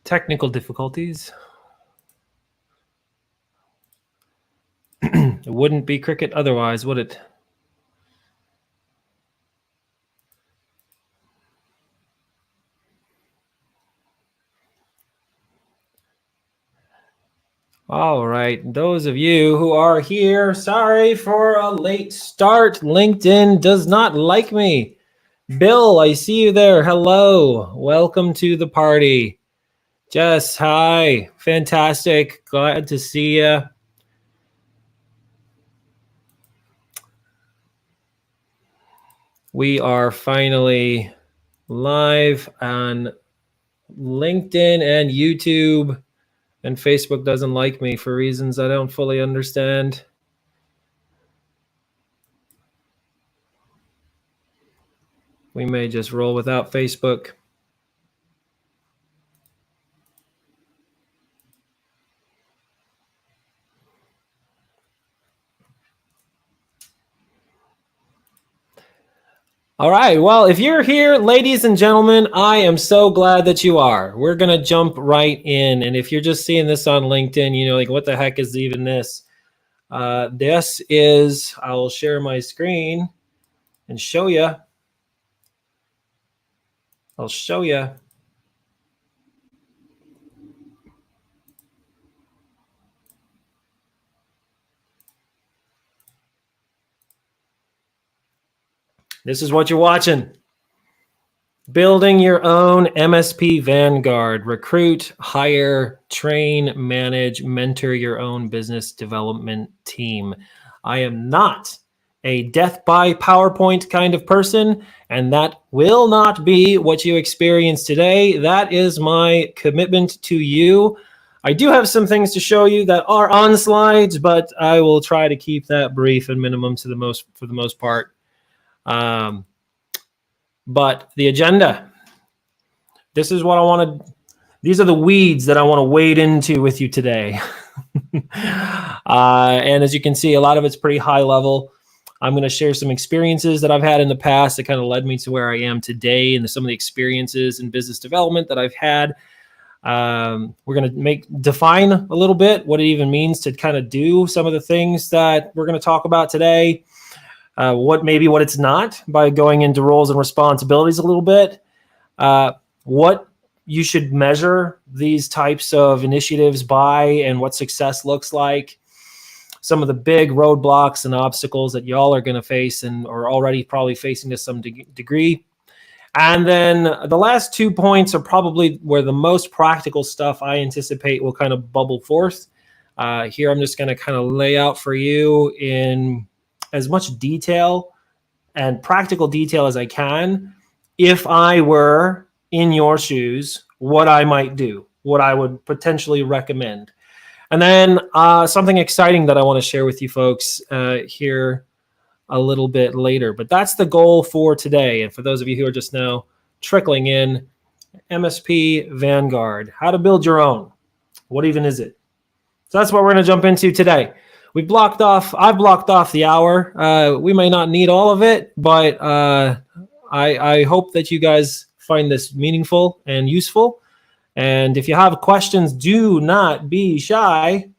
Technical difficulties. It wouldn't be cricket otherwise, would it? All right, those of you who are here, sorry for a late start. LinkedIn does not like me. Bill, I see you there. Hello, welcome to the party. Jess, hi, fantastic, glad to see you. We are finally live on LinkedIn and YouTube. And Facebook doesn't like me for reasons I don't fully understand. We may just roll without Facebook. All right. Well, if you're here, ladies and gentlemen, I am so glad that you are. We're going to jump right in. And if you're just seeing this on LinkedIn, you know, like, what the heck is even this? This is, I will share my screen and show you. I'll show you. This is what you're watching. Building your own MSP Vanguard. Recruit, hire, train, manage, mentor your own business development team. I am not a death by PowerPoint kind of person, and that will not be what you experience today. That is my commitment to you. I do have some things to show you that are on slides, but I will try to keep that brief and minimum for the most part. But the agenda, this is what I want to, these are the weeds that I want to wade into with you today. And as you can see, a lot of it's pretty high level. I'm going to share some experiences that I've had in the past that kind of led me to where I am today, and some of the experiences in business development that I've had. We're going to define a little bit what it even means to kind of do some of the things that we're going to talk about today. What it's not, by going into roles and responsibilities a little bit. What you should measure these types of initiatives by, and what success looks like. Some of the big roadblocks and obstacles that y'all are going to face and are already probably facing to some degree. And then the last 2 points are probably where the most practical stuff I anticipate will kind of bubble forth. Here I'm just going to kind of lay out for you in as much detail and practical detail as I can, if I were in your shoes, what I might do, what I would potentially recommend. And then something exciting that I want to share with you folks here a little bit later. But that's the goal for today. And for those of you who are just now trickling in, MSP Vanguard, how to build your own. What even is it? So that's what we're going to jump into today. I've blocked off the hour. We may not need all of it, but I hope that you guys find this meaningful and useful. And if you have questions, do not be shy.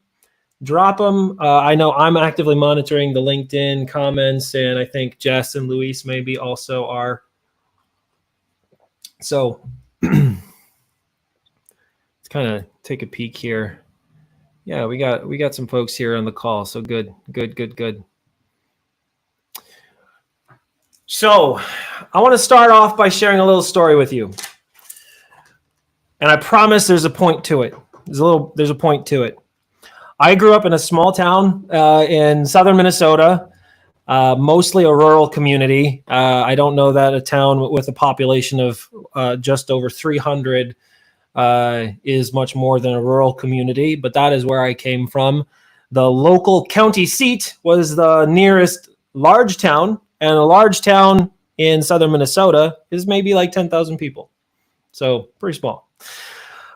Drop them. I know I'm actively monitoring the LinkedIn comments, and I think Jess and Luis maybe also are. So let's kind of take a peek here. Yeah, we got some folks here on the call. So good. So I want to start off by sharing a little story with you. And I promise there's a point to it. There's a point to it. I grew up in a small town in southern Minnesota, mostly a rural community. I don't know that a town with a population of just over 300 is much more than a rural community, but that is where I came from. The local county seat was the nearest large town, and a large town in southern Minnesota is maybe like 10,000 people. So pretty small.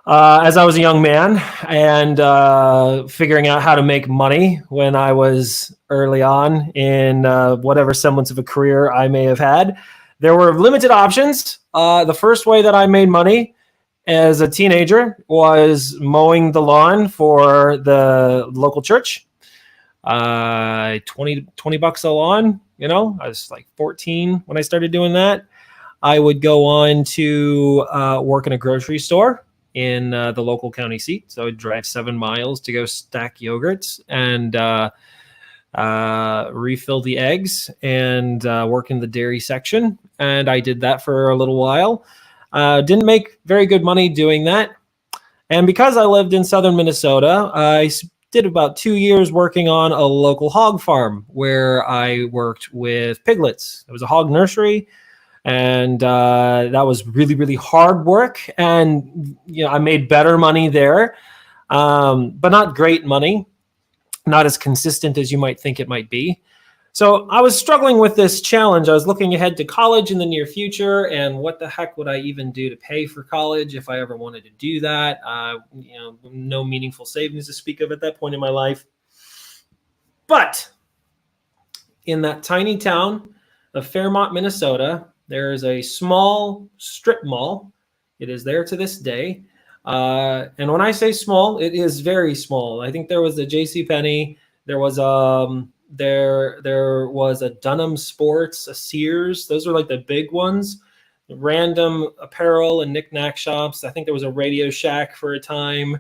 As I was a young man and figuring out how to make money when I was early on in whatever semblance of a career I may have had, there were limited options. The first way that I made money as a teenager was mowing the lawn for the local church. 20 bucks a lawn. You know, I was like 14 when I started doing that. I would go on to work in a grocery store in the local county seat. So I'd drive 7 miles to go stack yogurts and refill the eggs and work in the dairy section. And I did that for a little while. Didn't make very good money doing that. And because I lived in southern Minnesota, I did about 2 years working on a local hog farm where I worked with piglets. It was a hog nursery. And that was really, really hard work. And, you know, I made better money there, but not great money, not as consistent as you might think it might be. So I was struggling with this challenge. I was looking ahead to college in the near future, and what the heck would I even do to pay for college if I ever wanted to do that? You know, no meaningful savings to speak of at that point in my life. But in that tiny town of Fairmont, Minnesota, there is a small strip mall. It is there to this day. And when I say small, it is very small. I think there was a JCPenney. There was there was a Dunham Sports, a Sears. Those were like the big ones. Random apparel and knickknack shops. I think there was a Radio Shack for a time.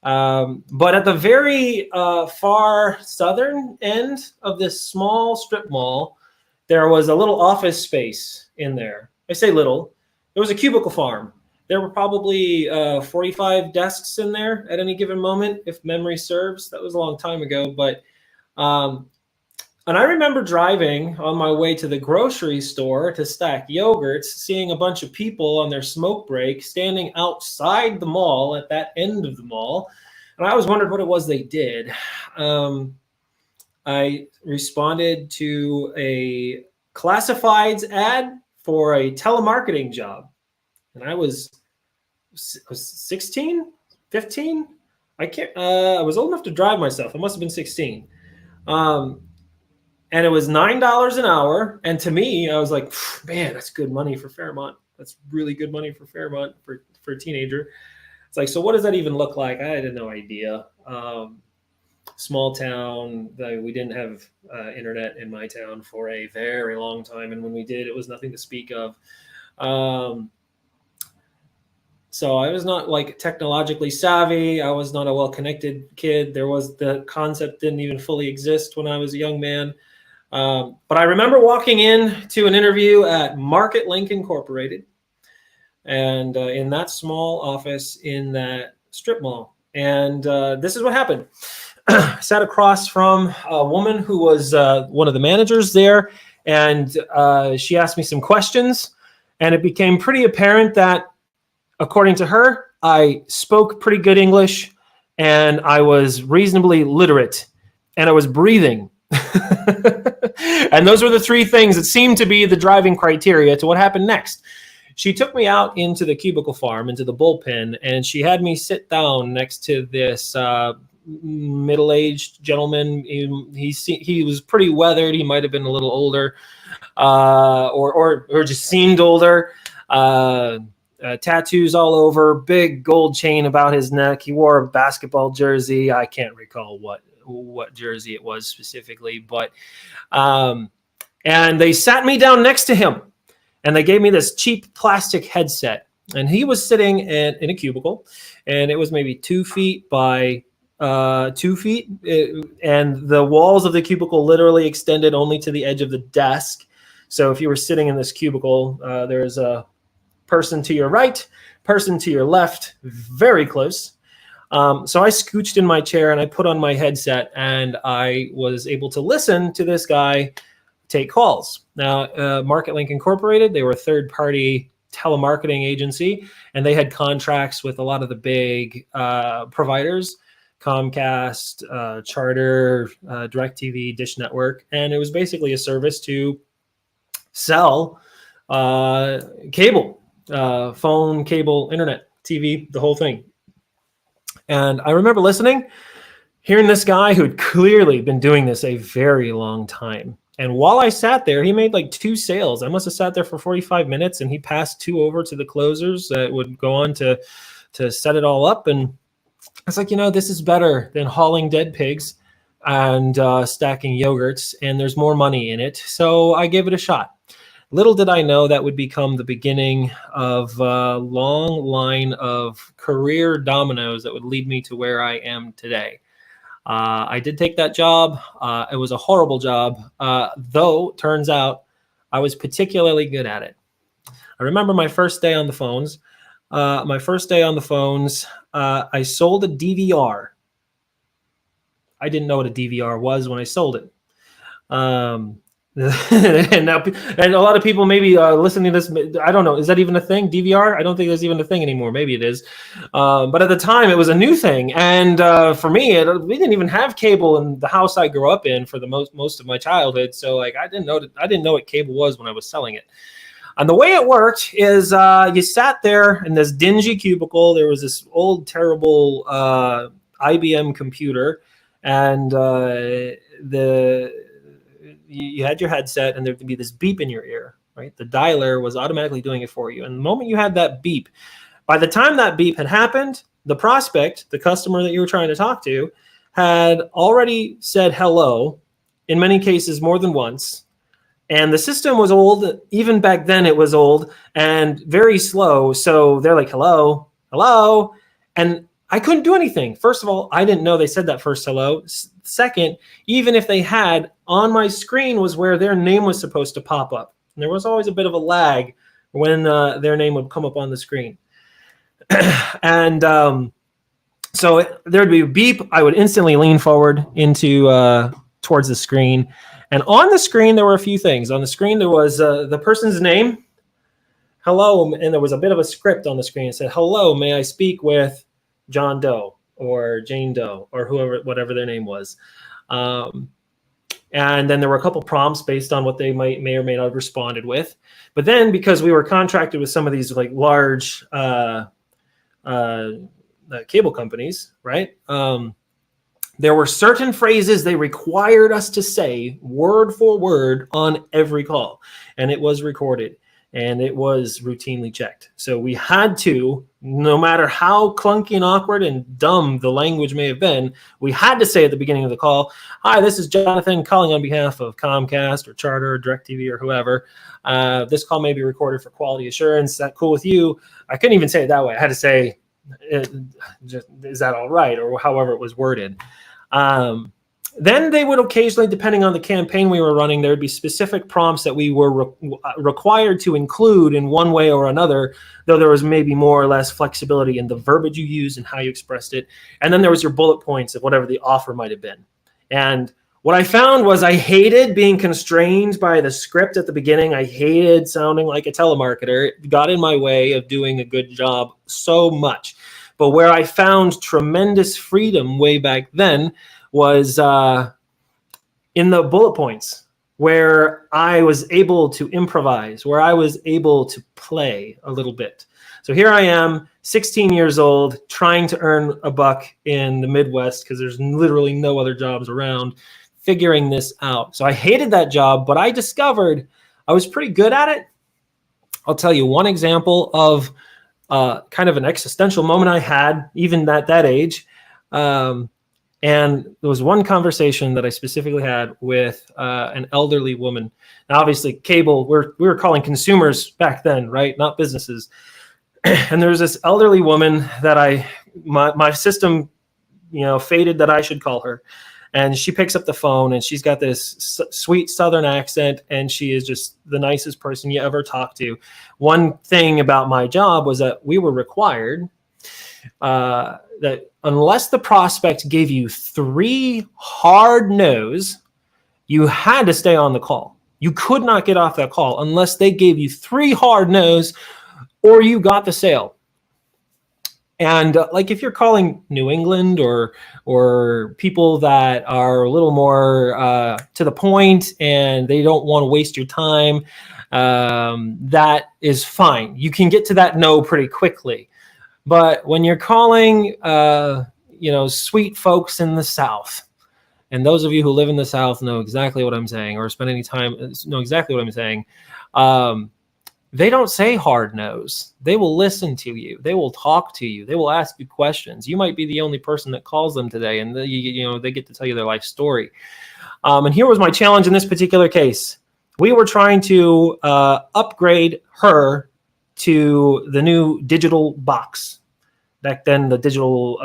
But at the very far southern end of this small strip mall, there was a little office space in there. I say little. It was a cubicle farm. There were probably 45 desks in there at any given moment, if memory serves. That was a long time ago. But and I remember driving on my way to the grocery store to stack yogurts, seeing a bunch of people on their smoke break standing outside the mall at that end of the mall. And I always wondered what it was they did. I responded to a classifieds ad for a telemarketing job. And I was 16, 15. I was old enough to drive myself. I must have been 16. And it was $9 an hour. And to me, I was like, man, that's good money for Fairmont. That's really good money for Fairmont for a teenager. It's like, so what does that even look like? I had no idea. Small town. We didn't have internet in my town for a very long time. And when we did, it was nothing to speak of. So I was not like technologically savvy. I was not a well-connected kid. The concept didn't even fully exist when I was a young man. But I remember walking in to an interview at Market Link Incorporated, and in that small office in that strip mall. And this is what happened. I sat across from a woman who was one of the managers there, and she asked me some questions, and it became pretty apparent that, according to her, I spoke pretty good English, and I was reasonably literate, and I was breathing. And those were the three things that seemed to be the driving criteria to what happened next. She took me out into the cubicle farm, into the bullpen, and she had me sit down next to this middle-aged gentleman. He was pretty weathered. He might have been a little older, or just seemed older. Tattoos all over, big gold chain about his neck. He wore a basketball jersey. I can't recall what jersey it was specifically, but and they sat me down next to him, and they gave me this cheap plastic headset, and he was sitting in a cubicle, and it was maybe 2 feet by 2 feet, and the walls of the cubicle literally extended only to the edge of the desk. So if you were sitting in this cubicle, there's a person to your right, person to your left, very close. So I scooched in my chair and I put on my headset, and I was able to listen to this guy take calls. Now, Market Link Incorporated, they were a third-party telemarketing agency, and they had contracts with a lot of the big providers, Comcast, Charter, DirecTV, Dish Network, and it was basically a service to sell cable, phone, cable, internet, TV, the whole thing. And I remember listening, hearing this guy who had clearly been doing this a very long time. And while I sat there, he made like 2 sales. I must have sat there for 45 minutes, and he passed 2 over to the closers that would go on to set it all up. And I was like, this is better than hauling dead pigs and stacking yogurts, and there's more money in it. So I gave it a shot. Little did I know that would become the beginning of a long line of career dominoes that would lead me to where I am today. I did take that job. It was a horrible job, though turns out I was particularly good at it. I remember my first day on the phones. I sold a DVR. I didn't know what a DVR was when I sold it. And a lot of people maybe listening to this, I don't know, is that even a thing, DVR? I don't think there's even a thing anymore. Maybe it is. But at the time, it was a new thing. And for me, we didn't even have cable in the house I grew up in for the most of my childhood. So like, I didn't know what cable was when I was selling it. And the way it worked is you sat there in this dingy cubicle. There was this old, terrible IBM computer, and you had your headset, and there'd be this beep in your ear, right? The dialer was automatically doing it for you. And the moment you had that beep, by the time that beep had happened, the prospect, the customer that you were trying to talk to, had already said hello, in many cases more than once. And the system was old. Even back then it was old and very slow. So they're like, hello, hello. And I couldn't do anything. First of all, I didn't know they said that first hello. Second, even if they had, on my screen was where their name was supposed to pop up. And there was always a bit of a lag when their name would come up on the screen. And so there'd be a beep. I would instantly lean forward into towards the screen. And on the screen, there were a few things. On the screen, there was the person's name, hello, and there was a bit of a script on the screen. It said, hello, may I speak with John Doe or Jane Doe or whoever, whatever their name was. And then there were a couple prompts based on what they may or may not have responded with. But then because we were contracted with some of these like large cable companies, right? There were certain phrases they required us to say word for word on every call, and it was recorded and it was routinely checked. So we had to, no matter how clunky and awkward and dumb the language may have been, we had to say at the beginning of the call, hi, this is Jonathan calling on behalf of Comcast or Charter or DirecTV or whoever. This call may be recorded for quality assurance. Is that cool with you? I couldn't even say it that way. I had to say, is that all right? Or however it was worded. Then they would occasionally, depending on the campaign we were running, there would be specific prompts that we were required to include in one way or another, though there was maybe more or less flexibility in the verbiage you used and how you expressed it. And then there was your bullet points of whatever the offer might have been. And what I found was I hated being constrained by the script at the beginning. I hated sounding like a telemarketer. It got in my way of doing a good job so much. But where I found tremendous freedom way back then was in the bullet points, where I was able to improvise, where I was able to play a little bit. So here I am, 16 years old, trying to earn a buck in the Midwest because there's literally no other jobs around, figuring this out. So I hated that job, but I discovered I was pretty good at it. I'll tell you one example of kind of an existential moment I had, even at that age. And there was one conversation that I specifically had with an elderly woman. Now, obviously, cable, we were calling consumers back then, right? Not businesses. And there was this elderly woman that my system, fated that I should call her. And she picks up the phone, and she's got this sweet Southern accent, and she is just the nicest person you ever talk to. One thing about my job was that we were required that unless the prospect gave you 3 hard no's, you had to stay on the call. You could not get off that call unless they gave you 3 hard no's or you got the sale. And like if you're calling New England or people that are a little more to the point and they don't want to waste your time, that is fine. You can get to that no pretty quickly. But when you're calling, sweet folks in the South, And those of you who live in the South know exactly what I'm saying, or spend any time know exactly what I'm saying. They don't say hard no's. They will listen to you. They will talk to you. They will ask you questions. You might be the only person that calls them today, and they get to tell you their life story. And here was my challenge in this particular case. We were trying to upgrade her to the new digital box. Back then, the digital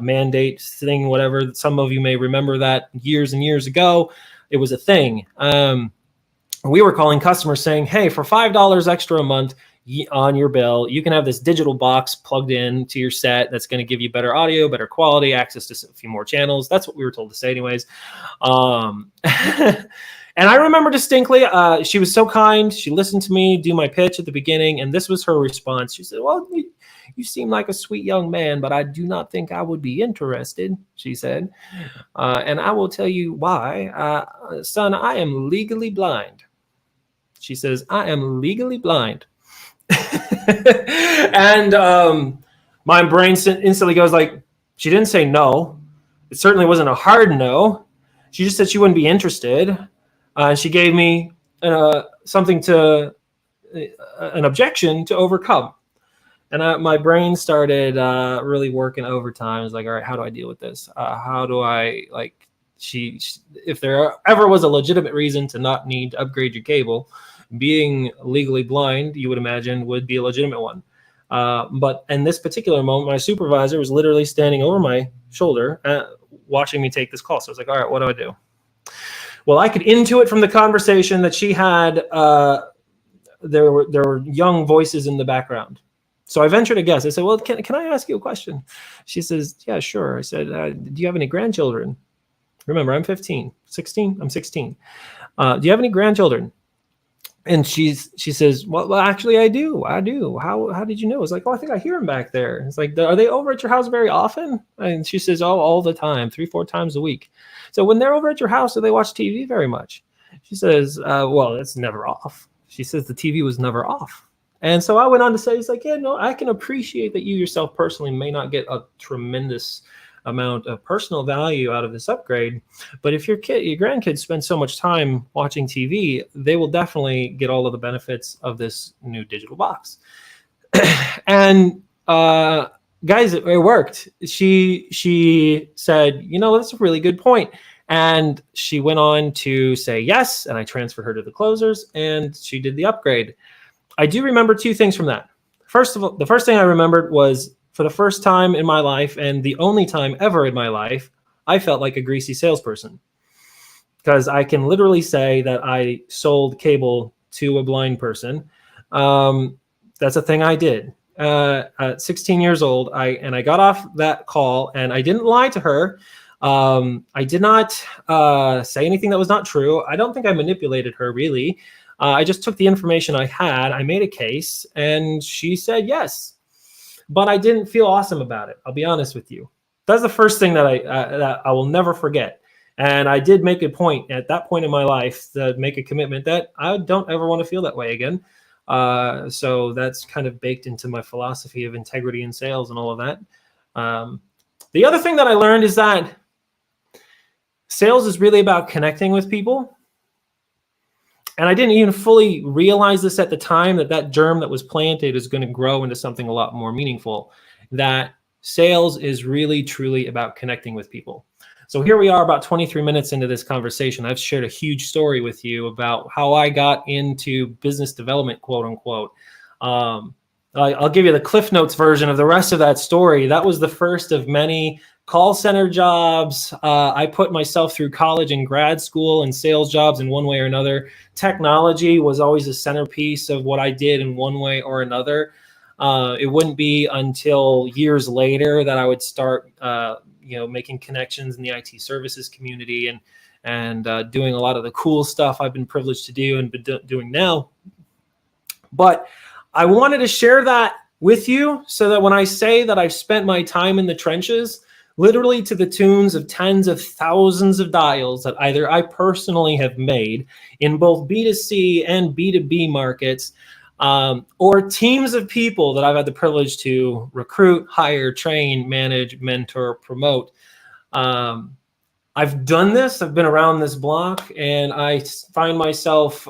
mandate thing, whatever. Some of you may remember that years and years ago. It was a thing. We were calling customers saying, hey, for $5 extra a month on your bill, you can have this digital box plugged in to your set that's going to give you better audio, better quality, access to a few more channels. That's what we were told to say anyways. And I remember distinctly, she was so kind. She listened to me do my pitch at the beginning, and this was her response. She said, well, you seem like a sweet young man, but I do not think I would be interested, she said. And I will tell you why. Son, I am legally blind. She says, I am legally blind. And my brain instantly goes like, she didn't say no. It certainly wasn't a hard no. She just said she wouldn't be interested. She gave me something to, an objection to overcome. And my brain started really working overtime. I was like, all right, how do I deal with this? How do I, like, if there ever was a legitimate reason to not need to upgrade your cable, being legally blind, you would imagine, would be a legitimate one. But in this particular moment, my supervisor was literally standing over my shoulder, watching me take this call. So I was like, all right, what do I do? Well, I could intuit from the conversation that she had, there were young voices in the background. So I ventured a guess. I said, well, can I ask you a question? She says, yeah, sure. I said, do you have any grandchildren? Remember, I'm 16. I'm 16. Do you have any grandchildren? And she says, well, actually, I do. How did you know? It's like, oh, I think I hear them back there. It's like, are they over at your house very often? And she says, oh, all the time, 3-4 times a week. So when they're over at your house, do they watch TV very much? She says, well, it's never off. She says the TV was never off. And so I went on to say, it's like, yeah, no, I can appreciate that you yourself personally may not get a tremendous amount of personal value out of this upgrade, but if your grandkids spend so much time watching TV, they will definitely get all of the benefits of this new digital box. And guys, it worked. She said, that's a really good point. And she went on to say yes, and I transferred her to the closers, and she did the upgrade. I do remember two things from that. First of all, the first thing I remembered was, for the first time in my life, and the only time ever in my life, I felt like a greasy salesperson, because I can literally say that I sold cable to a blind person. That's a thing I did. At 16 years old, I got off that call, and I didn't lie to her. I did not say anything that was not true. I don't think I manipulated her, really. I just took the information I had. I made a case, and she said yes. But I didn't feel awesome about it. I'll be honest with you. That's the first thing that I will never forget. And I did make a point at that point in my life to make a commitment that I don't ever want to feel that way again. So that's kind of baked into my philosophy of integrity in sales and all of that. The other thing that I learned is that sales is really about connecting with people. And I didn't even fully realize this at the time, that germ that was planted is going to grow into something a lot more meaningful, that sales is really, truly about connecting with people. So here we are about 23 minutes into this conversation. I've shared a huge story with you about how I got into business development, quote unquote. I'll give you the Cliff Notes version of the rest of that story. That was the first of many call center jobs. I put myself through college and grad school and sales jobs in one way or another. Technology was always a centerpiece of what I did in one way or another. It wouldn't be until years later that I would start, making connections in the IT services community and doing a lot of the cool stuff I've been privileged to do and been doing now. But I wanted to share that with you so that when I say that I've spent my time in the trenches, literally to the tunes of tens of thousands of dials that either I personally have made in both B2C and B2B markets, or teams of people that I've had the privilege to recruit, hire, train, manage, mentor, promote. I I've done this. I've been around this block, and I find myself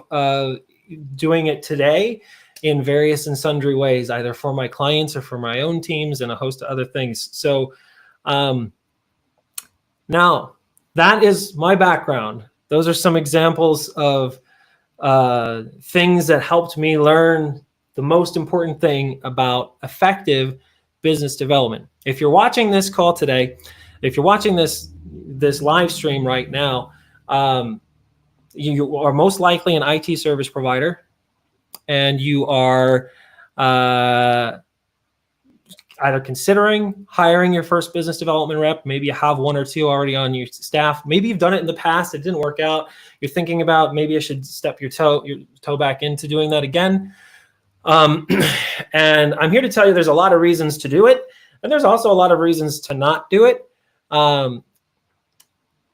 doing it today in various and sundry ways, either for my clients or for my own teams and a host of other things. So now that is my background. Those are some examples of things that helped me learn the most important thing about effective business development. If you're watching this call today, if you're watching this live stream right now, you are most likely an IT service provider, and you are either considering hiring your first business development rep. Maybe you have one or two already on your staff. Maybe you've done it in the past. It didn't work out. You're thinking about maybe I should step your toe back into doing that again. And I'm here to tell you there's a lot of reasons to do it, and there's also a lot of reasons to not do it.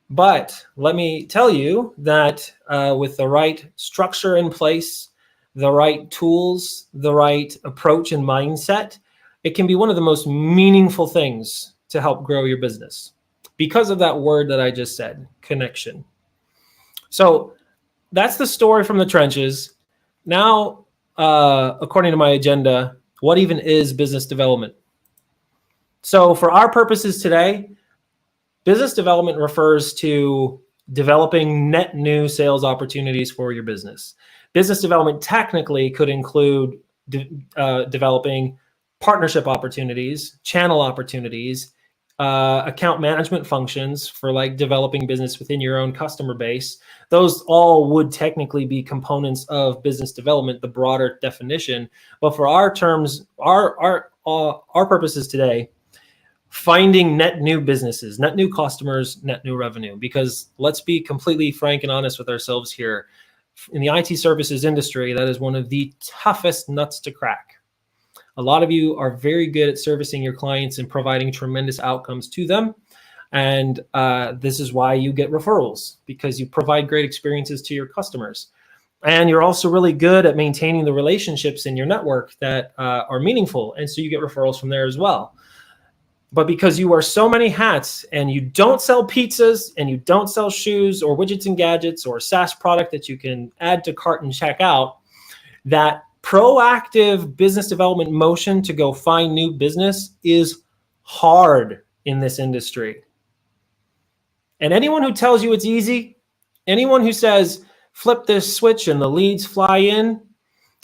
But let me tell you that with the right structure in place, the right tools, the right approach and mindset, it can be one of the most meaningful things to help grow your business because of that word that I just said, connection. So that's the story from the trenches. Now, according to my agenda, what even is business development? So for our purposes today, business development refers to developing net new sales opportunities for your business. Business development technically could include developing partnership opportunities, channel opportunities, account management functions for like developing business within your own customer base. Those all would technically be components of business development, the broader definition. But for our terms, our purposes today, finding net new businesses, net new customers, net new revenue. Because let's be completely frank and honest with ourselves here. In the IT services industry, that is one of the toughest nuts to crack. A lot of you are very good at servicing your clients and providing tremendous outcomes to them. And this is why you get referrals, because you provide great experiences to your customers. And you're also really good at maintaining the relationships in your network that are meaningful. And so you get referrals from there as well. But because you wear so many hats and you don't sell pizzas and you don't sell shoes or widgets and gadgets or a SaaS product that you can add to cart and check out, that proactive business development motion to go find new business is hard in this industry. And anyone who tells you it's easy, anyone who says, flip this switch and the leads fly in,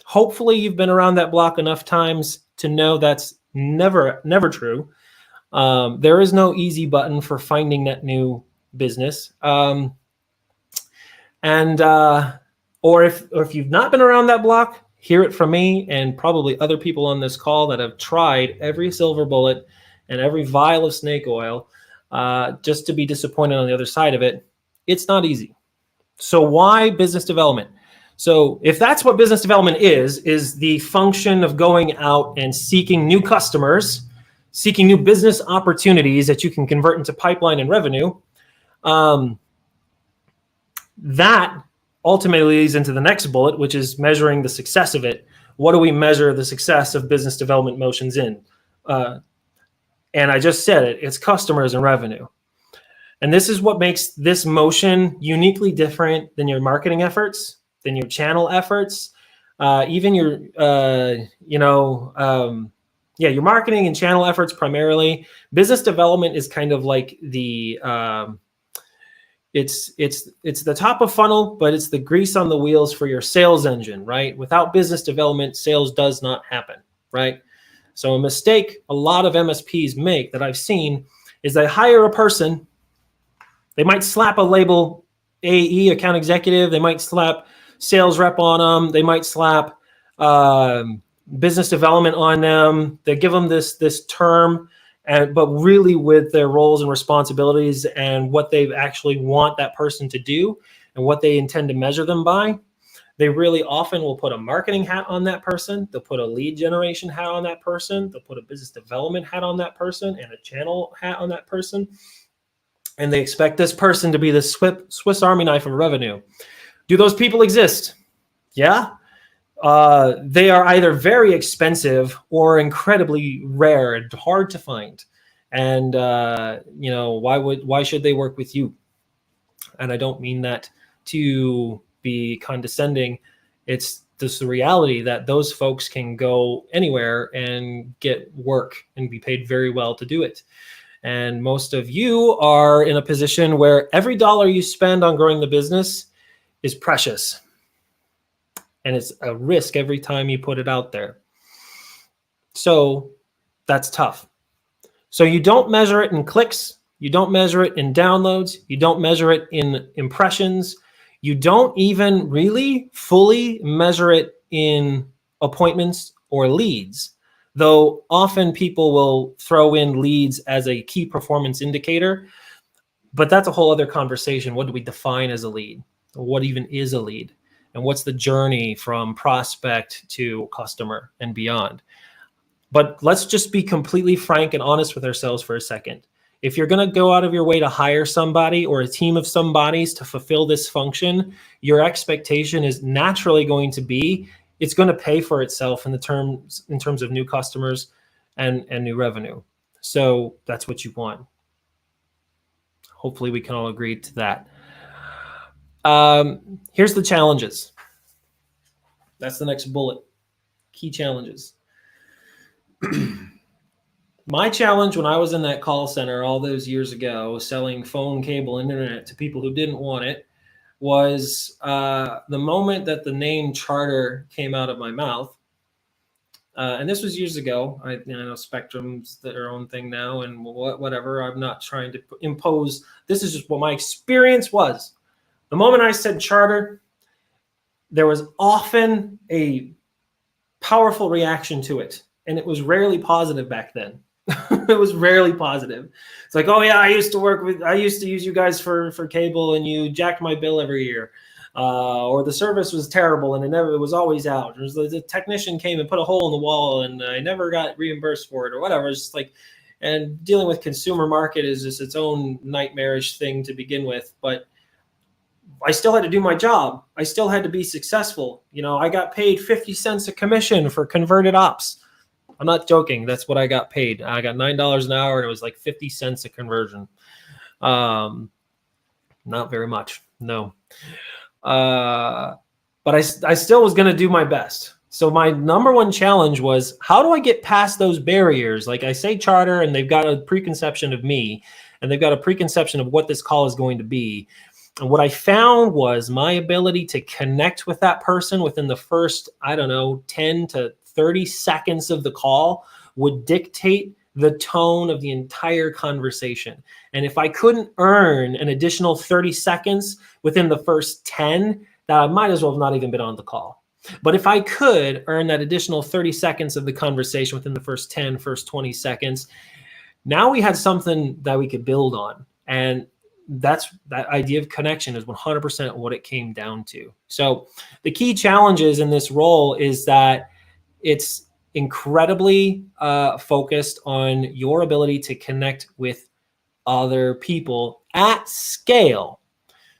hopefully you've been around that block enough times to know that's never true. There is no easy button for finding net new business. Or if you've not been around that block, hear it from me and probably other people on this call that have tried every silver bullet and every vial of snake oil just to be disappointed on the other side of it. It's not easy. So why business development? So if that's what business development is the function of going out and seeking new customers, seeking new business opportunities that you can convert into pipeline and revenue, that ultimately leads into the next bullet, which is measuring the success of it. What do we measure the success of business development motions in? And I just said it, it's customers and revenue. And this is what makes this motion uniquely different than your marketing efforts, than your channel efforts, even your, your marketing and channel efforts primarily. Business development is kind of like the, it's the top of funnel, but it's the grease on the wheels for your sales engine, right? Without business development, sales does not happen, right? So a mistake a lot of MSPs make that I've seen is they hire a person, they might slap a label AE, account executive, they might slap sales rep on them, they might slap business development on them, they give them this term, but really with their roles and responsibilities and what they actually want that person to do and what they intend to measure them by, they really often will put a marketing hat on that person. They'll put a lead generation hat on that person. They'll put a business development hat on that person and a channel hat on that person. And they expect this person to be the Swiss Army knife of revenue. Do those people exist? Yeah. They are either very expensive or incredibly rare and hard to find. And why should they work with you? And I don't mean that to be condescending. It's just the reality that those folks can go anywhere and get work and be paid very well to do it. And most of you are in a position where every dollar you spend on growing the business is precious. And it's a risk every time you put it out there. So that's tough. So you don't measure it in clicks. You don't measure it in downloads. You don't measure it in impressions. You don't even really fully measure it in appointments or leads, though often people will throw in leads as a key performance indicator. But that's a whole other conversation. What do we define as a lead? What even is a lead? And what's the journey from prospect to customer and beyond? But let's just be completely frank and honest with ourselves for a second. If you're going to go out of your way to hire somebody or a team of somebodies to fulfill this function, your expectation is naturally going to be it's going to pay for itself in terms of new customers and new revenue. So that's what you want. Hopefully we can all agree to that. Here's the challenges. That's the next bullet. Key challenges. My challenge when I was in that call center all those years ago, selling phone, cable, internet to people who didn't want it, was the moment that the name Charter came out of my mouth. And this was years ago. I know Spectrum's their own thing now and whatever. I'm not trying to impose. This is just what my experience was. The moment I said Charter, there was often a powerful reaction to it. And it was rarely positive back then. It was rarely positive. It's like, oh yeah, I used to use you guys for cable and you jacked my bill every year. Or the service was terrible and it was always out. The technician came and put a hole in the wall and I never got reimbursed for it or whatever. It's just like, and dealing with consumer market is just its own nightmarish thing to begin with. But I still had to do my job. I still had to be successful. I got paid 50 cents a commission for converted ops. I'm not joking. That's what I got paid. I got $9 an hour and it was like 50 cents a conversion. Not very much. No. But I still was going to do my best. So my number one challenge was, how do I get past those barriers? Like I say Charter and they've got a preconception of me and they've got a preconception of what this call is going to be. And what I found was my ability to connect with that person within the first, 10 to 30 seconds of the call would dictate the tone of the entire conversation. And if I couldn't earn an additional 30 seconds within the first 10, that I might as well have not even been on the call. But if I could earn that additional 30 seconds of the conversation within the first 20 seconds, now we had something that we could build on. And that idea of connection is 100% what it came down to. So the key challenges in this role is that it's incredibly focused on your ability to connect with other people at scale.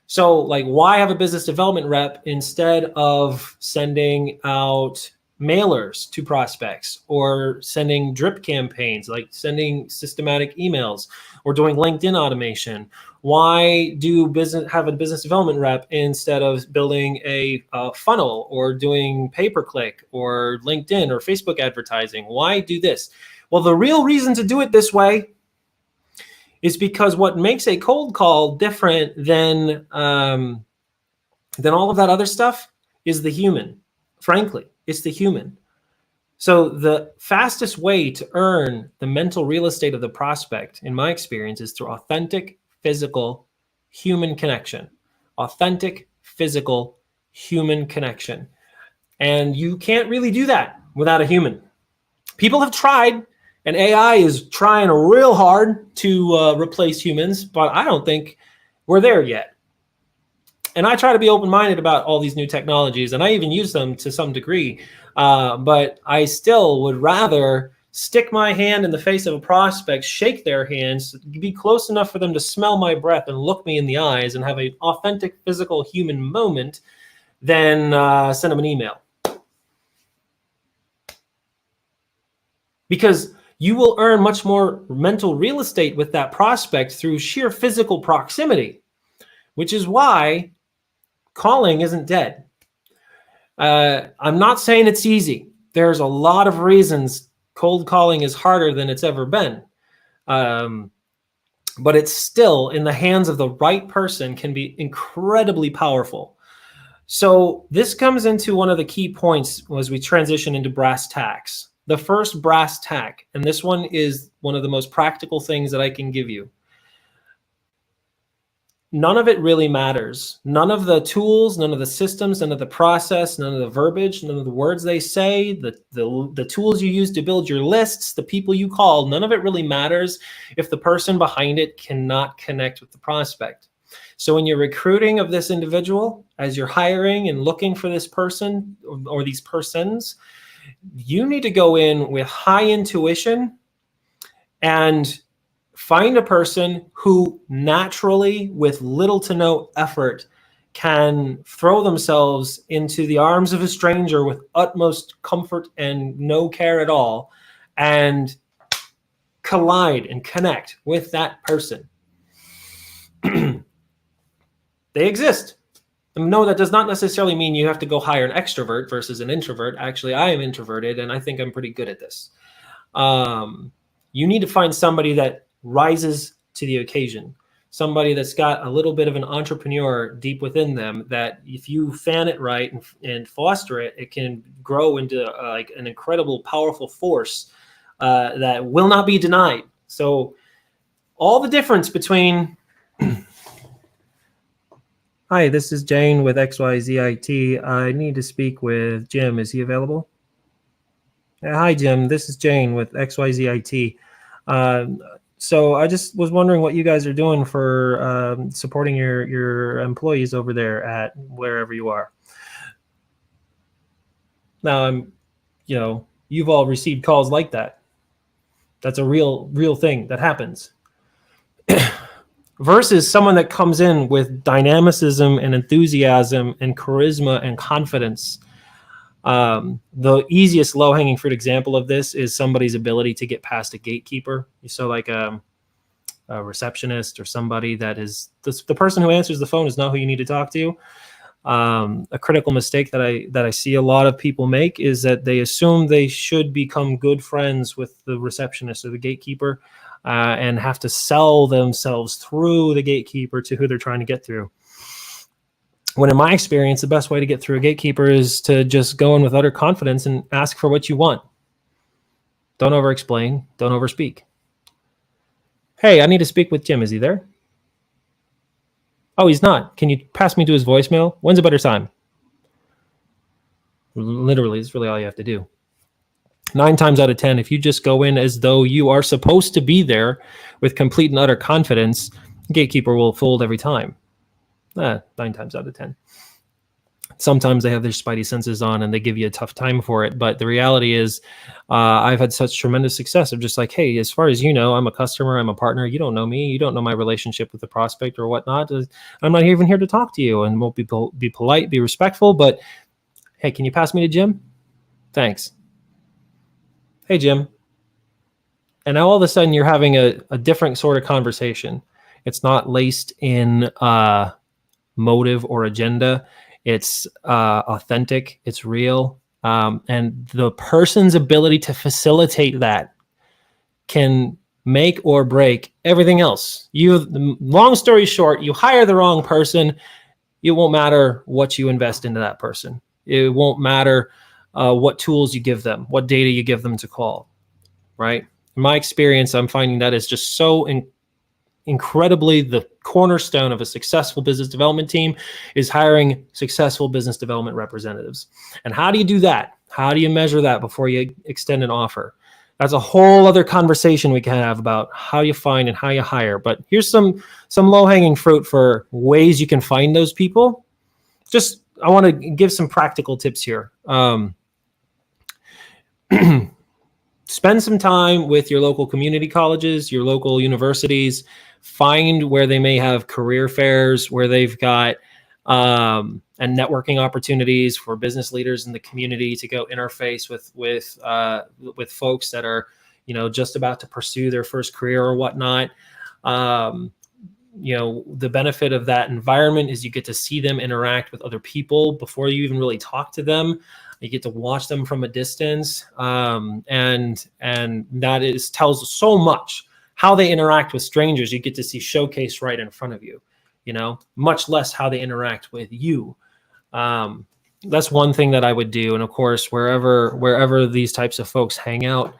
So like, why have a business development rep instead of sending out mailers to prospects or sending drip campaigns, like sending systematic emails or doing LinkedIn automation? Why have a business development rep instead of building a funnel or doing pay-per-click or LinkedIn or Facebook advertising? Why do this? Well, the real reason to do it this way is because what makes a cold call different than all of that other stuff is the human. Frankly, it's the human. So the fastest way to earn the mental real estate of the prospect, in my experience, is through authentic, physical, human connection. Authentic, physical, human connection. And you can't really do that without a human. People have tried, and AI is trying real hard to replace humans, but I don't think we're there yet. And I try to be open-minded about all these new technologies, and I even use them to some degree. But I still would rather stick my hand in the face of a prospect, shake their hands, be close enough for them to smell my breath and look me in the eyes and have an authentic, physical, human moment than send them an email. Because you will earn much more mental real estate with that prospect through sheer physical proximity. which is why calling isn't dead. I'm not saying it's easy. There's a lot of reasons cold calling is harder than it's ever been. But it's still, in the hands of the right person, can be incredibly powerful. So this comes into one of the key points as we transition into brass tacks. The first brass tack, and this one is one of the most practical things that I can give you. None of it really matters. None of the tools, none of the systems, none of the process, none of the verbiage, none of the words they say, the tools you use to build your lists, the people you call, none of it really matters if the person behind it cannot connect with the prospect. So when you're recruiting of this individual, as you're hiring and looking for this person or these persons, you need to go in with high intuition and find a person who naturally, with little to no effort, can throw themselves into the arms of a stranger with utmost comfort and no care at all, and collide and connect with that person. They exist. No, that does not necessarily mean you have to go hire an extrovert versus an introvert. Actually, I am introverted, and I think I'm pretty good at this. You need to find somebody that rises to the occasion, somebody that's got a little bit of an entrepreneur deep within them, that if you fan it right and foster it, it can grow into like an incredible, powerful force that will not be denied. So all the difference between hi, this is Jane with XYZIT. I need to speak with Jim. Is he available? Hi, Jim. This is Jane with XYZIT. So I just was wondering what you guys are doing for supporting your employees over there at wherever you are. Now, you've all received calls like that. That's a real thing that happens. Versus someone that comes in with dynamicism and enthusiasm and charisma and confidence. The easiest low-hanging fruit example of this is somebody's ability to get past a gatekeeper. So like a receptionist or somebody that is the person who answers the phone is not who you need to talk to. A critical mistake that I see a lot of people make is that they assume they should become good friends with the receptionist or the gatekeeper, and have to sell themselves through the gatekeeper to who they're trying to get through. When in my experience, the best way to get through a gatekeeper is to just go in with utter confidence and ask for what you want. Don't over-explain. Don't over-speak. Hey, I need to speak with Jim. Is he there? Oh, he's not. Can you pass me to his voicemail? When's a better time? Literally, it's really all you have to do. 9 times out of 10, if you just go in as though you are supposed to be there with complete and utter confidence, the gatekeeper will fold every time. 9 times out of 10. Sometimes they have their spidey senses on and they give you a tough time for it. But the reality is I've had such tremendous success of just like, hey, as far as you know, I'm a customer, I'm a partner. You don't know me. You don't know my relationship with the prospect or whatnot. I'm not even here to talk to you, and we'll be polite, be respectful. But hey, can you pass me to Jim? Thanks. Hey, Jim. And now all of a sudden you're having a different sort of conversation. It's not laced in motive or agenda. It's authentic. It's real. And the person's ability to facilitate that can make or break everything else. Long story short, you hire the wrong person, it won't matter what you invest into that person. It won't matter what tools you give them, what data you give them to call, right? In my experience, I'm finding that is just so incredibly the cornerstone of a successful business development team is hiring successful business development representatives. And how do you do that? How do you measure that before you extend an offer? That's a whole other conversation we can have about how you find and how you hire. But here's some low-hanging fruit for ways you can find those people. I want to give some practical tips here. Spend some time with your local community colleges, your local universities. Find where they may have career fairs, where they've got and networking opportunities for business leaders in the community to go interface with folks that are, just about to pursue their first career or whatnot. the benefit of that environment is you get to see them interact with other people before you even really talk to them. You get to watch them from a distance, and that tells so much. How they interact with strangers, you get to see showcased right in front of you. Much less how they interact with you. That's one thing that I would do. And of course, wherever these types of folks hang out,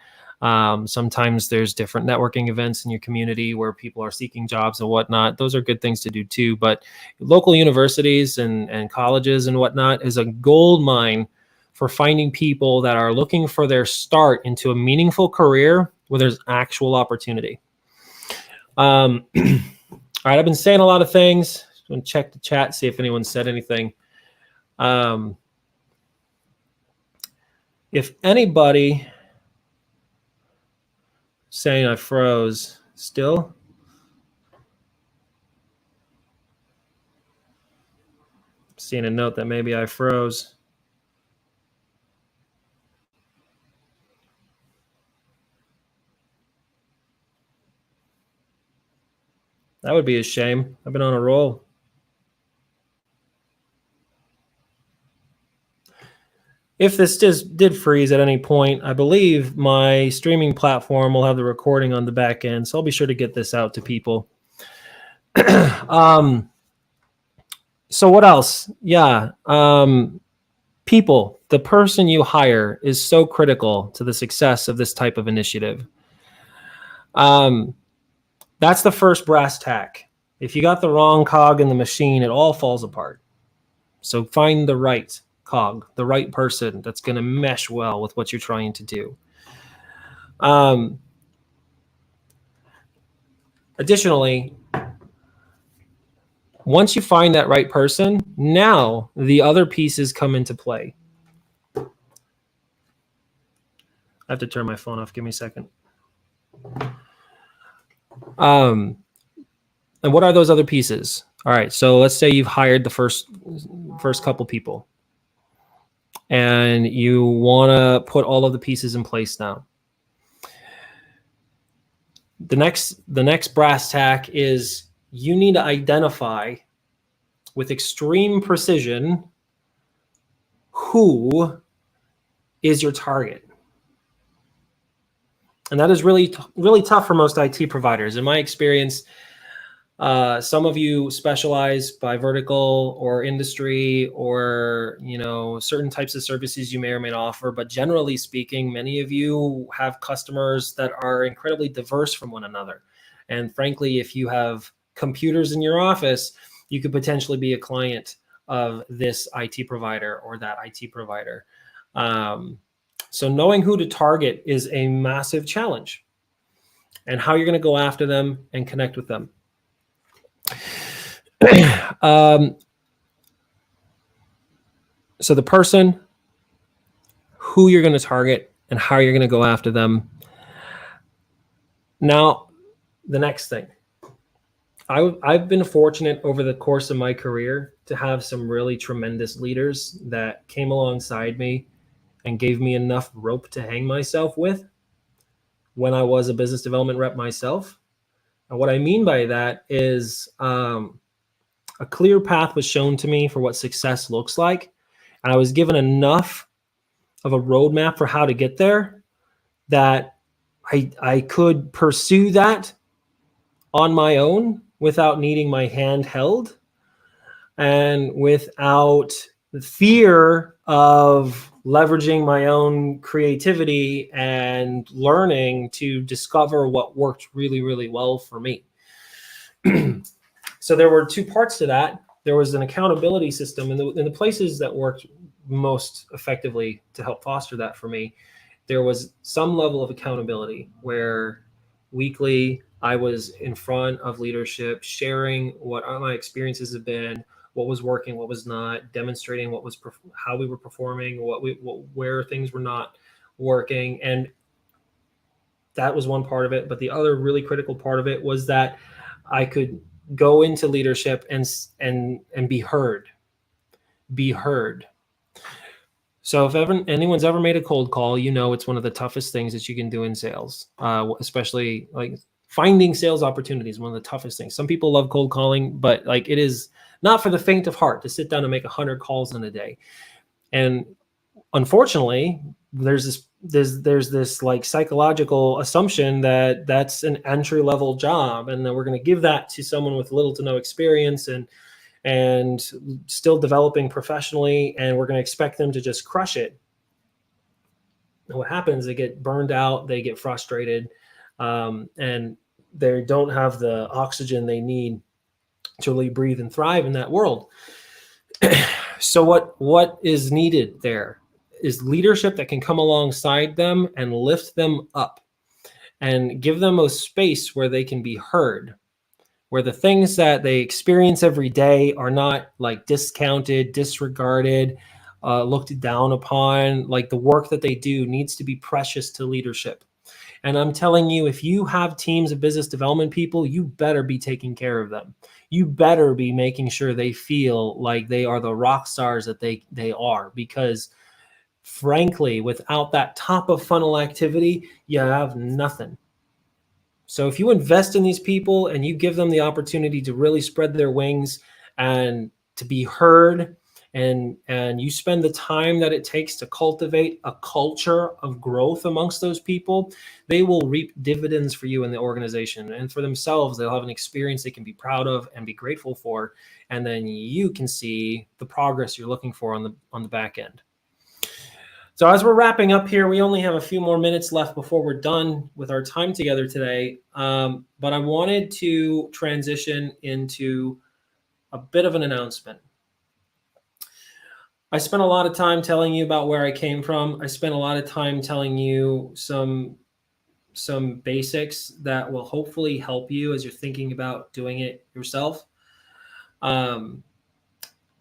sometimes there's different networking events in your community where people are seeking jobs and whatnot. Those are good things to do too. But local universities and colleges and whatnot is a gold mine for finding people that are looking for their start into a meaningful career where there's actual opportunity. All right, I've been saying a lot of things. I'm going to check the chat, see if anyone said anything. If anybody saying I froze still, seeing a note that maybe I froze. That would be a shame. I've been on a roll. If this did freeze at any point, I believe my streaming platform will have the recording on the back end, so I'll be sure to get this out to people. So what else? Yeah. People, the person you hire is so critical to the success of this type of initiative. That's the first brass tack. If you got the wrong cog in the machine, it all falls apart. So find the right cog, the right person that's going to mesh well with what you're trying to do. Additionally, once you find that right person, now the other pieces come into play. I have to turn my phone off. Give me a second. And what are those other pieces? All right, so let's say you've hired the first couple people, and you want to put all of the pieces in place now. The next brass tack is you need to identify with extreme precision who is your target. And that is really tough for most IT providers. In my experience, some of you specialize by vertical or industry or, certain types of services you may or may not offer. But generally speaking, many of you have customers that are incredibly diverse from one another. And frankly, if you have computers in your office, you could potentially be a client of this IT provider or that IT provider. So knowing who to target is a massive challenge, and how you're going to go after them and connect with them. So the person, who you're going to target, and how you're going to go after them. Now, the next thing. I've been fortunate over the course of my career to have some really tremendous leaders that came alongside me and gave me enough rope to hang myself with when I was a business development rep myself. And what I mean by that is a clear path was shown to me for what success looks like. And I was given enough of a roadmap for how to get there that I could pursue that on my own without needing my hand held and without the fear of leveraging my own creativity and learning to discover what worked really, really well for me. So there were two parts to that. There was an accountability system, and the places that worked most effectively to help foster that for me, there was some level of accountability where weekly I was in front of leadership, sharing what my experiences have been, what was working, what was not, demonstrating what was how we were performing, where things were not working. And that was one part of it. But the other really critical part of it was that I could go into leadership and be heard. Be heard. So if anyone's ever made a cold call, it's one of the toughest things that you can do in sales, especially like Finding sales opportunities is one of the toughest things. Some people love cold calling, but like it is not for the faint of heart to sit down and make 100 calls in a day. And unfortunately, there's this like psychological assumption that that's an entry level job, and that we're going to give that to someone with little to no experience and still developing professionally, and we're going to expect them to just crush it. And what happens? They get burned out, they get frustrated, and they don't have the oxygen they need to really breathe and thrive in that world. So what is needed there is leadership that can come alongside them and lift them up and give them a space where they can be heard, where the things that they experience every day are not like discounted, disregarded, looked down upon. Like the work that they do needs to be precious to leadership. And I'm telling you, if you have teams of business development people, you better be taking care of them. You better be making sure they feel like they are the rock stars that they are, because frankly, without that top of funnel activity, you have nothing. So if you invest in these people and you give them the opportunity to really spread their wings and to be heard, and you spend the time that it takes to cultivate a culture of growth amongst those people, they will reap dividends for you in the organization, and for themselves. They'll have an experience they can be proud of and be grateful for, and then you can see the progress you're looking for on the back end. So as we're wrapping up here, we only have a few more minutes left before we're done with our time together today. But I wanted to transition into a bit of an announcement. I spent a lot of time telling you about where I came from. I spent a lot of time telling you some basics that will hopefully help you as you're thinking about doing it yourself. And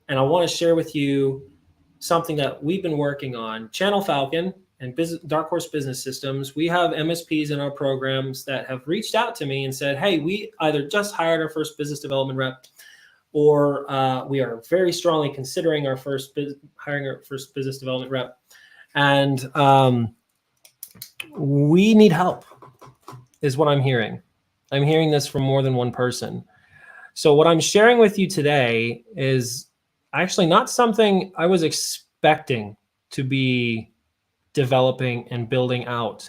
I want to share with you something that we've been working on. Channel Falcon and Dark Horse Business Systems, we have MSPs in our programs that have reached out to me and said, hey, we either just hired our first business development rep, or we are very strongly considering hiring our first business development rep, and we need help, is what I'm hearing. I'm hearing this from more than one person. So what I'm sharing with you today is actually not something I was expecting to be developing and building out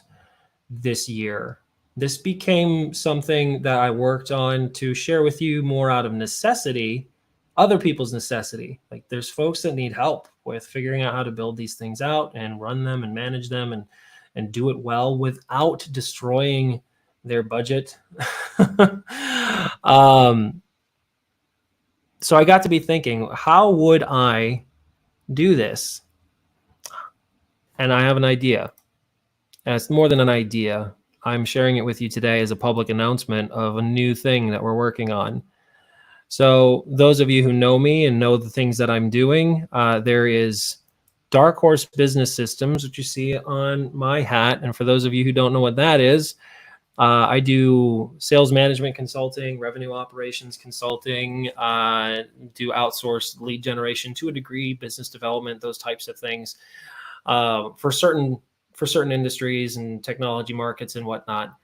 this year. This became something that I worked on to share with you more out of necessity, other people's necessity. Like there's folks that need help with figuring out how to build these things out and run them and manage them and do it well without destroying their budget. So I got to be thinking, how would I do this? And I have an idea. And it's more than an idea. I'm sharing it with you today as a public announcement of a new thing that we're working on. So those of you who know me and know the things that I'm doing, there is Dark Horse Business Systems, which you see on my hat. And for those of you who don't know what that is, I do sales management consulting, revenue operations consulting, do outsourced lead generation to a degree, business development, those types of things for certain industries and technology markets and whatnot.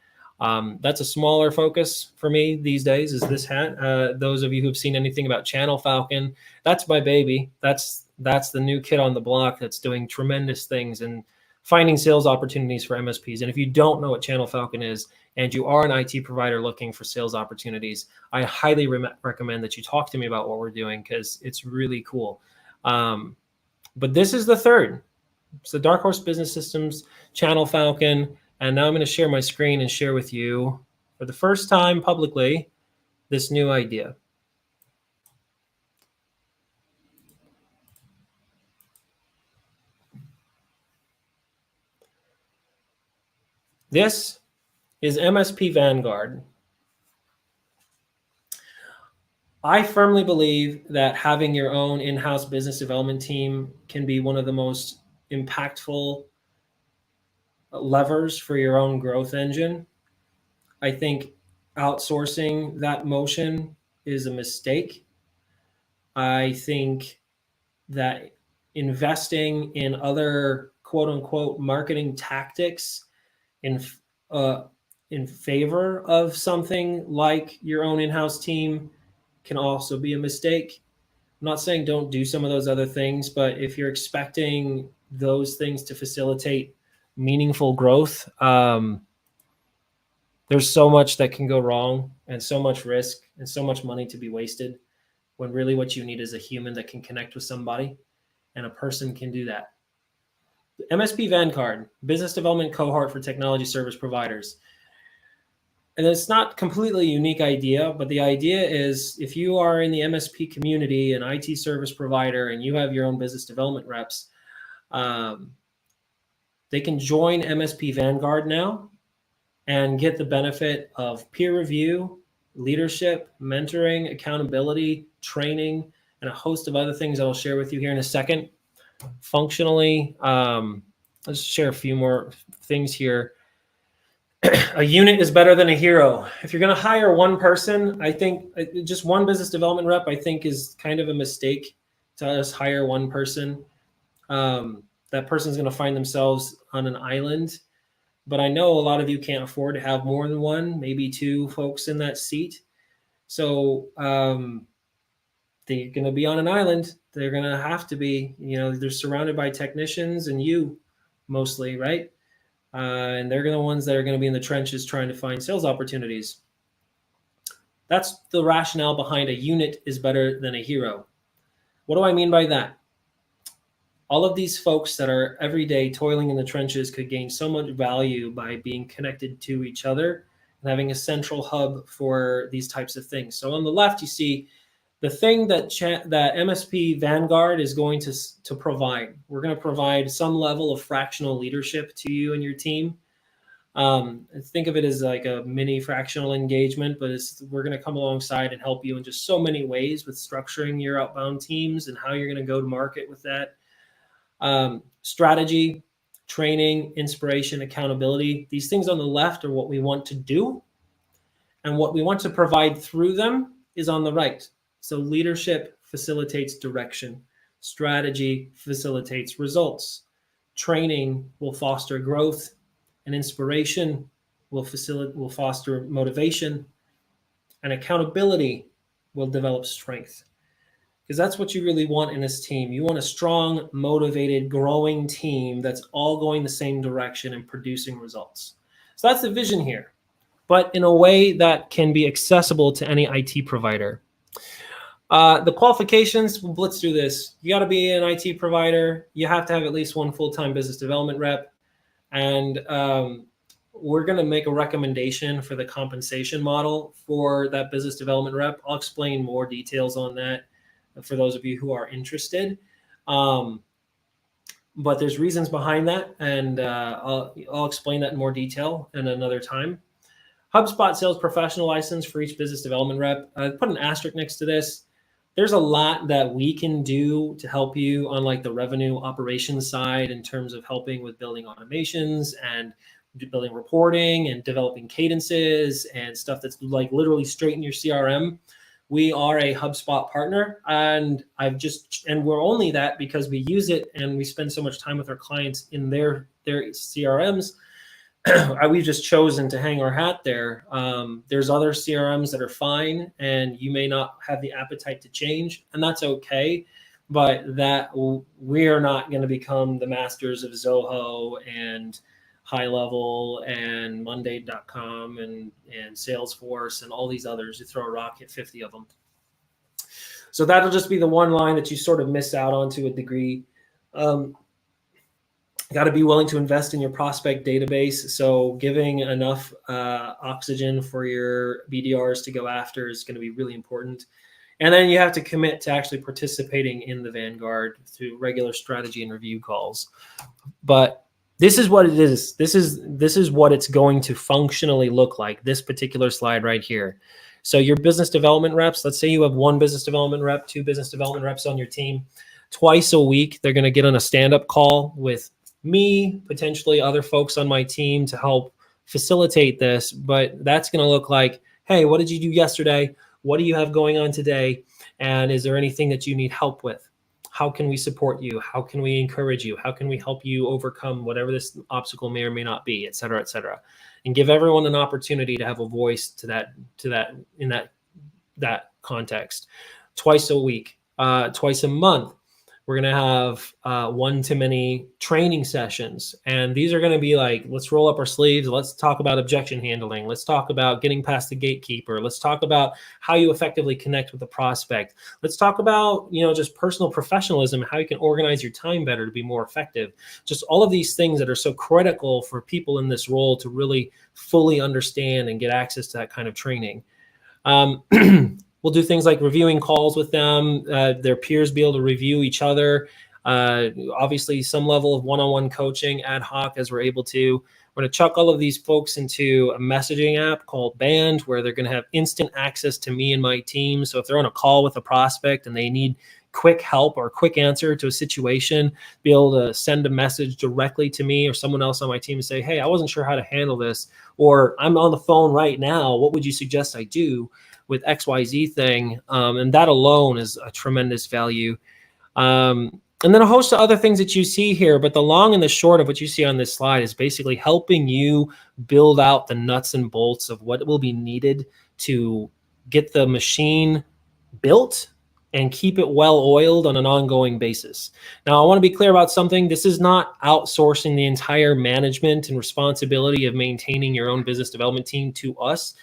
That's a smaller focus for me these days, is this hat. Those of you who've seen anything about Channel Falcon, that's my baby. That's the new kid on the block that's doing tremendous things and finding sales opportunities for MSPs. And if you don't know what Channel Falcon is, and you are an IT provider looking for sales opportunities, I highly recommend that you talk to me about what we're doing, because it's really cool. But this is the third. It's the Dark Horse Business Systems, Channel Falcon. And now I'm going to share my screen and share with you for the first time publicly this new idea. This is MSP Vanguard. I firmly believe that having your own in-house business development team can be one of the most impactful levers for your own growth engine. I think outsourcing that motion is a mistake. I think that investing in other quote unquote marketing tactics in favor of something like your own in-house team can also be a mistake. I'm not saying don't do some of those other things, but if you're expecting those things to facilitate meaningful growth, there's so much that can go wrong and so much risk and so much money to be wasted when really what you need is a human that can connect with somebody, and a person can do that. The MSP Vanguard, business development cohort for technology service providers. And it's not completely a unique idea, but the idea is if you are in the MSP community, an IT service provider, and you have your own business development reps, they can join MSP Vanguard now and get the benefit of peer review, leadership, mentoring, accountability, training, and a host of other things I'll share with you here in a second. Functionally, let's share a few more things here. A unit is better than a hero. If you're going to hire one person, I think just one business development rep, I think is kind of a mistake to just hire one person. That person's going to find themselves on an island. But I know a lot of you can't afford to have more than one, maybe two folks in that seat. So they're going to be on an island. They're going to have to be, they're surrounded by technicians and you mostly, right? And they're the ones that are going to be in the trenches trying to find sales opportunities. That's the rationale behind a unit is better than a hero. What do I mean by that? All of these folks that are every day toiling in the trenches could gain so much value by being connected to each other and having a central hub for these types of things. So on the left, you see the thing that MSP Vanguard is going to provide. We're going to provide some level of fractional leadership to you and your team. Think of it as like a mini fractional engagement, but we're going to come alongside and help you in just so many ways with structuring your outbound teams and how you're going to go to market with that. Strategy, training, inspiration, accountability. These things on the left are what we want to do. And what we want to provide through them is on the right. So leadership facilitates direction. Strategy facilitates results. Training will foster growth, and inspiration will foster motivation, and accountability will develop strength. Because that's what you really want in this team. You want a strong, motivated, growing team that's all going the same direction and producing results. So that's the vision here, but in a way that can be accessible to any IT provider. The qualifications, we'll blitz through this. You got to be an IT provider. You have to have at least one full-time business development rep. And we're going to make a recommendation for the compensation model for that business development rep. I'll explain more details on that for those of you who are interested. But there's reasons behind that, and I'll explain that in more detail in another time. HubSpot sales professional license for each business development rep. I put an asterisk next to this. There's a lot that we can do to help you on like the revenue operations side in terms of helping with building automations and building reporting and developing cadences and stuff that's like literally straight in your CRM. We are a HubSpot partner, and we're only that because we use it and we spend so much time with our clients in their CRMs. We've just chosen to hang our hat there. There's other CRMs that are fine, and you may not have the appetite to change, and that's okay. But that we are not going to become the masters of Zoho and High Level and Monday.com and Salesforce and all these others. You throw a rock, hit 50 of them. So that'll just be the one line that you sort of miss out on to a degree. Got to be willing to invest in your prospect database. So giving enough oxygen for your BDRs to go after is going to be really important. And then you have to commit to actually participating in the Vanguard through regular strategy and review calls. But this is what it is. This is what it's going to functionally look like, this particular slide right here. So your business development reps, let's say you have one business development rep, two business development reps on your team. Twice a week, they're going to get on a stand-up call with me, potentially other folks on my team to help facilitate this. But that's going to look like, hey, what did you do yesterday? What do you have going on today? And is there anything that you need help with? how can we support you? How can we encourage you? How can we help you overcome whatever this obstacle may or may not be, et cetera, and give everyone an opportunity to have a voice to that in that context. Twice a week, twice a month, we're going to have one-to-many training sessions. And these are going to be like, let's roll up our sleeves. Let's talk about objection handling. Let's talk about getting past the gatekeeper. Let's talk about how you effectively connect with the prospect. Let's talk about, just personal professionalism, how you can organize your time better to be more effective. Just all of these things that are so critical for people in this role to really fully understand and get access to that kind of training. We'll do things like reviewing calls with them, their peers be able to review each other. Obviously, some level of one-on-one coaching ad hoc as we're able to. We're going to chuck all of these folks into a messaging app called Band, where they're going to have instant access to me and my team. So if they're on a call with a prospect and they need quick help or a quick answer to a situation, be able to send a message directly to me or someone else on my team and say, hey, I wasn't sure how to handle this, or I'm on the phone right now. What would you suggest I do with XYZ thing? And that alone is a tremendous value. And then a host of other things that you see here, but the long and the short of what you see on this slide is basically helping you build out the nuts and bolts of what will be needed to get the machine built and keep it well oiled on an ongoing basis. Now, I want to be clear about something. This is not outsourcing the entire management and responsibility of maintaining your own business development team to us.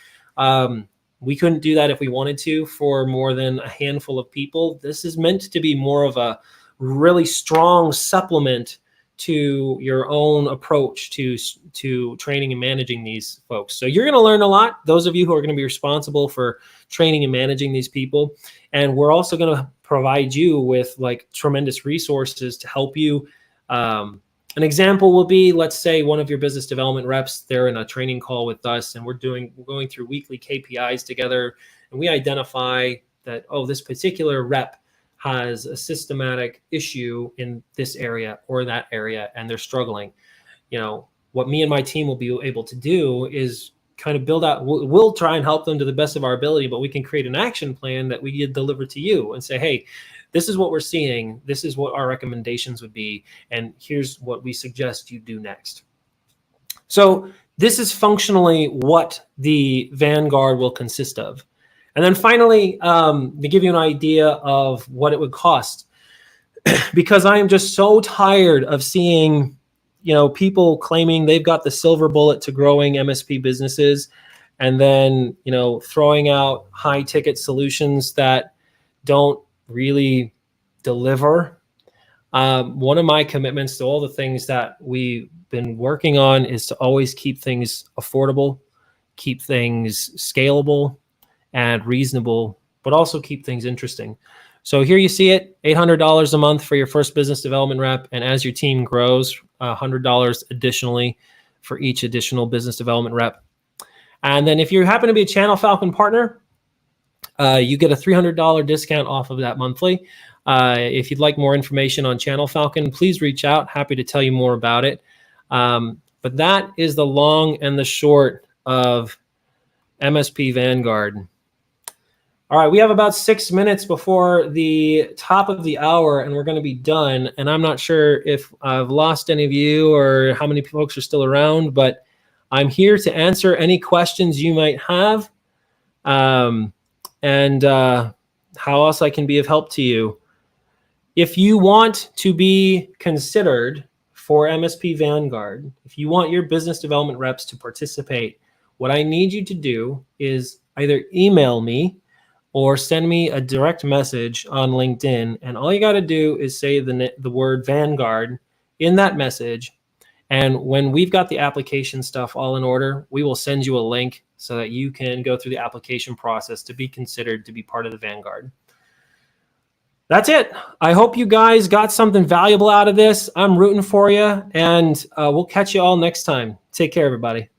We couldn't do that if we wanted to for more than a handful of people. This is meant to be more of a really strong supplement to your own approach to training and managing these folks. So you're going to learn a lot, those of you who are going to be responsible for training and managing these people. And we're also going to provide you with like tremendous resources to help you. An example will be, let's say one of your business development reps, they're in a training call with us and we're going through weekly KPIs together, and we identify that, oh, this particular rep has a systematic issue in this area or that area, and they're struggling. What me and my team will be able to do is kind of build out, we'll try and help them to the best of our ability, but we can create an action plan that we deliver to you and say, hey, this is what we're seeing. This is what our recommendations would be. And here's what we suggest you do next. So this is functionally what the Vanguard will consist of. And then finally, to give you an idea of what it would cost, because I am just so tired of seeing, people claiming they've got the silver bullet to growing MSP businesses, and then, throwing out high ticket solutions that don't really deliver. One of my commitments to all the things that we've been working on is to always keep things affordable, keep things scalable and reasonable, but also keep things interesting. So here you see it, $800 a month for your first business development rep. And as your team grows, $100 additionally for each additional business development rep. And then if you happen to be a Channel Falcon partner, you get a $300 discount off of that monthly. If you'd like more information on Channel Falcon, please reach out. Happy to tell you more about it. But that is the long and the short of MSP Vanguard. All right, we have about 6 minutes before the top of the hour, and we're going to be done. And I'm not sure if I've lost any of you or how many folks are still around, but I'm here to answer any questions you might have, and how else I can be of help to you. If you want to be considered for MSP Vanguard, if you want your business development reps to participate, what I need you to do is either email me or send me a direct message on LinkedIn. And all you got to do is say the word Vanguard in that message. And when we've got the application stuff all in order, we will send you a link so that you can go through the application process to be considered to be part of the Vanguard. That's it. I hope you guys got something valuable out of this. I'm rooting for you, and we'll catch you all next time. Take care, everybody.